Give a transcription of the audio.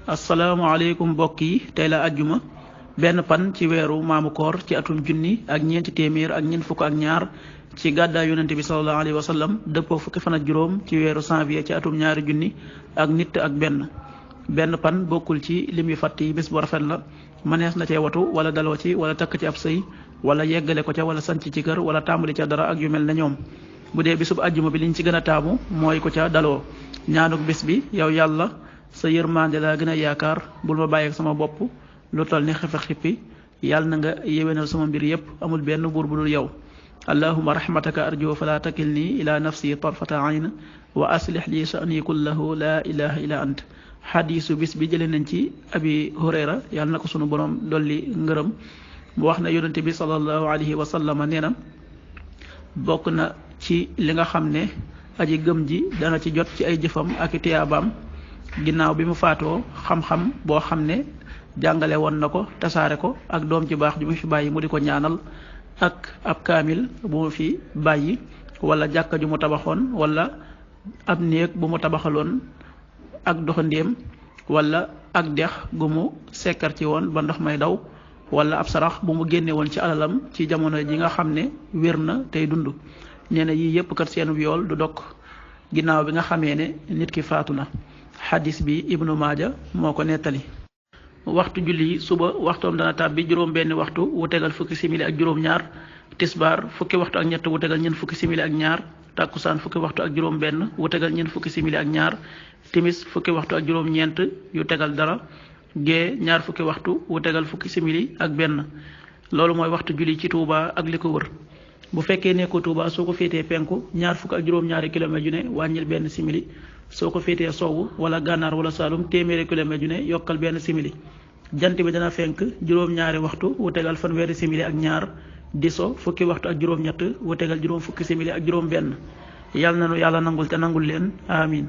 asalaamaaleykum mbokk yi tey la àjjuma benn pan ci weeru maamu koor ci atum junni ak ñeenti téeméer ak ñeent fukk ak ñaar ci gàddaay yonente bi sallallahu alayhi wa sallam dëppoo fukki fan ak juróom ci weeru janvier ci atum ñaari junni ak nit ak benn pan bokkul ci lim yu fàtt yi bés bu rafet la mënees na cee watu wala daloo ci wala takk ci ab sëy wala yeggale ko ca wala sanc ci kër wala tàmbali ca dara ak yu mel ne ñoom bu dee bisub àjjuma bi liñ ci gën a taamu mooy ko ca daloo ñaanuk bés bi yow yàlla sa yërmande laa gën a yaakaar bul ma bàyyi ak sama bopp lu toll ni xefe xippi yàlla na nga yéwénal sama mbir yépp amul benn buur bu dul yow allahuma rahmataka arju fala takilni ila nafsi tarfata ayn wa aslih li sha'ni kullahu la ilaha illa ant xadiisu bis bi jëlee nañ ci abi hurayra yàlla na ko sunu borom dolli ngërëm mu wax ne yonente bi sallallahu alayhi wa sallam nee na bokk na ci li nga xam ne aji gëm ji dana ci jot ci ay jëfam ak i tiyaabaam ginnaaw bi mu faatoo xam-xam boo xam ne jàngale woon na ko tasaare ko ak doom ci baax ju mu fi bàyyi mu di ko ñaanal ak ab kaamil bu mu fi bàyyi wala jàkka ju mu tabaxoon wala ab néeg bu mu tabaxaloon ak doxandéem wala ak dex gu mu sekkar ci woon ba ndox may daw wala ab sarax bu mu génne woon ci alalam ci jamono ji nga xam ne wér na tey dund nee na yii yépp kat seenu yool du dog ginnaaw bi nga xamee ne nit ki faatu na xadis bi ibnu maaja moo ko nettali waxtu julli suba waxtoom dana tàbbi juróom benn waxtu wu tegal fukki simili ak juróom ñaar tisbaar fukki waxtu ak ñett wu tegal ñeent fukki simili ak ñaar tàkkusaan fukki waxtu ak juróom benn wu tegal ñeent fukki simili ak ñaar timis fukki waxtu ak juróom ñeent yu tegal dara gée ñaar fukki waxtu wu tegal fukki simili ak benn loolu mooy waxtu julli ci Touba ak li ko wër bu fekkee nekkoo Touba soo ko féetee penku ñaar fukk ak juróom-ñaari kilomètres yu ne wàññil benn simili soo ko féetee sowwu wala gànnaar wala saalum téeméeri kilomètres yu ne yokkal benn simili jant bi dana fenk juróom-ñaari waxtu wu tegal fanweeri simili ak ñaar di so fukki waxtu ak juróom-ñett wu tegal juróom fukki simili ak juróom benn yàlla na nu yàlla nangul te nangul leen amin